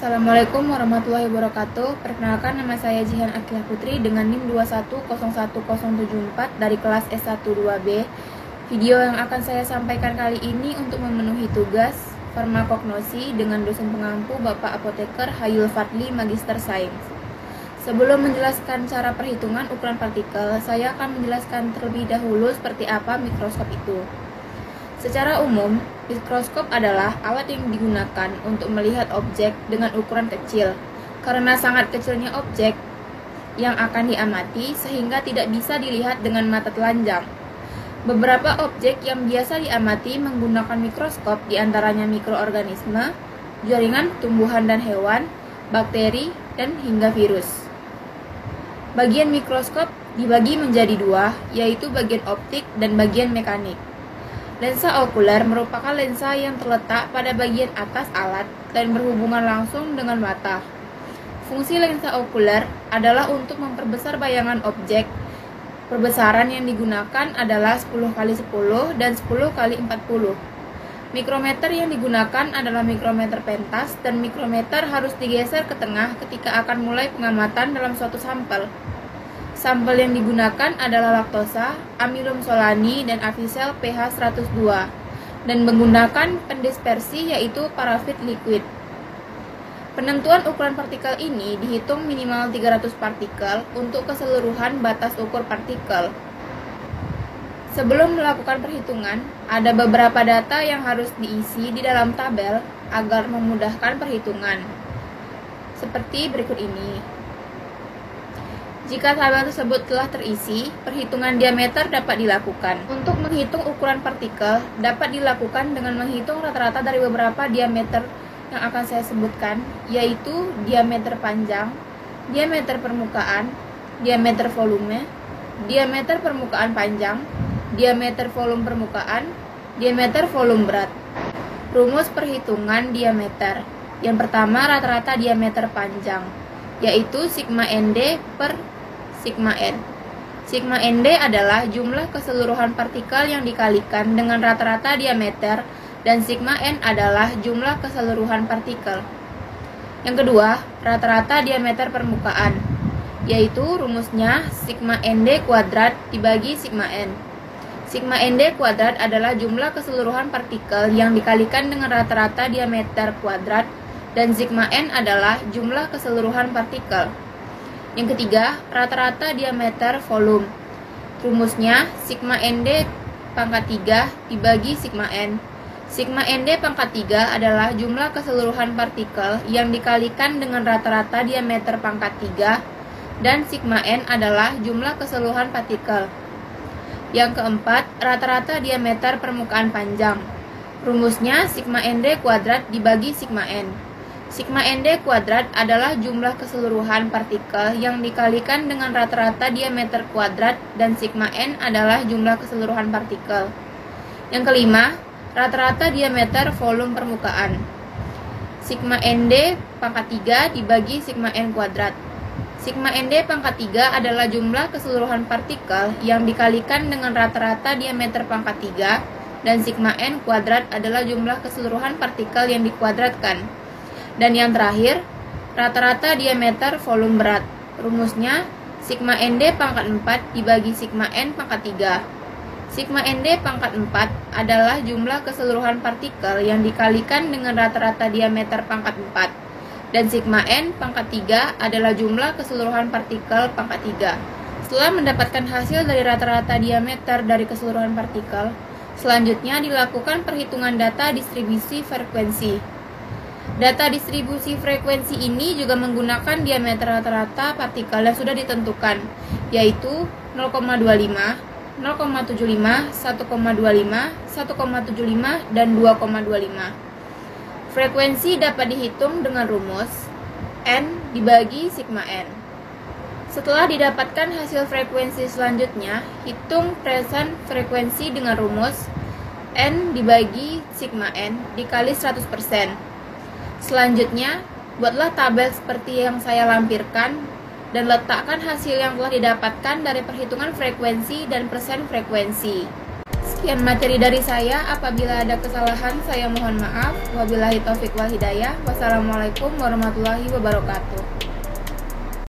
Assalamualaikum warahmatullahi wabarakatuh. Perkenalkan, nama saya Jihan Akilah Putri dengan NIM 2101074 dari kelas S12B. Video yang akan saya sampaikan kali ini untuk memenuhi tugas farmakognosi dengan dosen pengampu Bapak Apoteker Hayul Fadli, Magister Sains. Sebelum menjelaskan cara perhitungan ukuran partikel, saya akan menjelaskan terlebih dahulu seperti apa mikroskop itu. Secara umum, mikroskop adalah alat yang digunakan untuk melihat objek dengan ukuran kecil. Karena sangat kecilnya objek yang akan diamati sehingga tidak bisa dilihat dengan mata telanjang. Beberapa objek yang biasa diamati menggunakan mikroskop diantaranya mikroorganisme, jaringan tumbuhan dan hewan, bakteri, dan hingga virus. Bagian mikroskop dibagi menjadi dua, yaitu bagian optik dan bagian mekanik. Lensa okuler merupakan lensa yang terletak pada bagian atas alat dan berhubungan langsung dengan mata. Fungsi lensa okuler adalah untuk memperbesar bayangan objek. Perbesaran yang digunakan adalah 10x10 dan 10x40. Mikrometer yang digunakan adalah mikrometer pentas dan mikrometer harus digeser ke tengah ketika akan mulai pengamatan dalam suatu sampel. Sampel yang digunakan adalah laktosa, amilum solani, dan avisel pH 102 dan menggunakan pendispersi yaitu parafit liquid. Penentuan ukuran partikel ini dihitung minimal 300 partikel untuk keseluruhan batas ukur partikel. Sebelum melakukan perhitungan, ada beberapa data yang harus diisi di dalam tabel agar memudahkan perhitungan. Seperti berikut ini. Jika tabel tersebut telah terisi, perhitungan diameter dapat dilakukan. Untuk menghitung ukuran partikel, dapat dilakukan dengan menghitung rata-rata dari beberapa diameter yang akan saya sebutkan, yaitu diameter panjang, diameter permukaan, diameter volume, diameter permukaan panjang, diameter volume permukaan, diameter volume berat. Rumus perhitungan diameter. Yang pertama, rata-rata diameter panjang, yaitu sigma ND per sigma N. Sigma ND adalah jumlah keseluruhan partikel yang dikalikan dengan rata-rata diameter dan sigma N adalah jumlah keseluruhan partikel. Yang kedua, rata-rata diameter permukaan, yaitu rumusnya sigma ND kuadrat dibagi sigma N. Sigma ND kuadrat adalah jumlah keseluruhan partikel yang dikalikan dengan rata-rata diameter kuadrat dan sigma N adalah jumlah keseluruhan partikel. Yang ketiga, rata-rata diameter volume. Rumusnya sigma ND pangkat 3 dibagi sigma N. Sigma ND pangkat 3 adalah jumlah keseluruhan partikel yang dikalikan dengan rata-rata diameter pangkat 3 dan sigma N adalah jumlah keseluruhan partikel. Yang keempat, rata-rata diameter permukaan panjang. Rumusnya sigma ND kuadrat dibagi sigma N. Sigma ND kuadrat adalah jumlah keseluruhan partikel yang dikalikan dengan rata-rata diameter kuadrat dan sigma N adalah jumlah keseluruhan partikel. Yang kelima, rata-rata diameter volume permukaan. Sigma ND pangkat 3 dibagi sigma N kuadrat. Sigma ND pangkat 3 adalah jumlah keseluruhan partikel yang dikalikan dengan rata-rata diameter pangkat 3 dan sigma N kuadrat adalah jumlah keseluruhan partikel yang dikuadratkan. Dan yang terakhir, rata-rata diameter volume berat. Rumusnya sigma ND pangkat 4 dibagi sigma N pangkat 3. Sigma ND pangkat 4 adalah jumlah keseluruhan partikel yang dikalikan dengan rata-rata diameter pangkat 4. Dan sigma N pangkat 3 adalah jumlah keseluruhan partikel pangkat 3. Setelah mendapatkan hasil dari rata-rata diameter dari keseluruhan partikel, selanjutnya dilakukan perhitungan data distribusi frekuensi. Data distribusi frekuensi ini juga menggunakan diameter rata-rata partikel yang sudah ditentukan, yaitu 0,25, 0,75, 1,25, 1,75, dan 2,25. Frekuensi dapat dihitung dengan rumus N dibagi sigma N. Setelah didapatkan hasil frekuensi selanjutnya, hitung present frekuensi dengan rumus N dibagi sigma N dikali 100%. Selanjutnya, buatlah tabel seperti yang saya lampirkan dan letakkan hasil yang telah didapatkan dari perhitungan frekuensi dan persen frekuensi. Sekian materi dari saya. Apabila ada kesalahan, saya mohon maaf. Wabillahi taufik wal hidayah. Wassalamualaikum warahmatullahi wabarakatuh.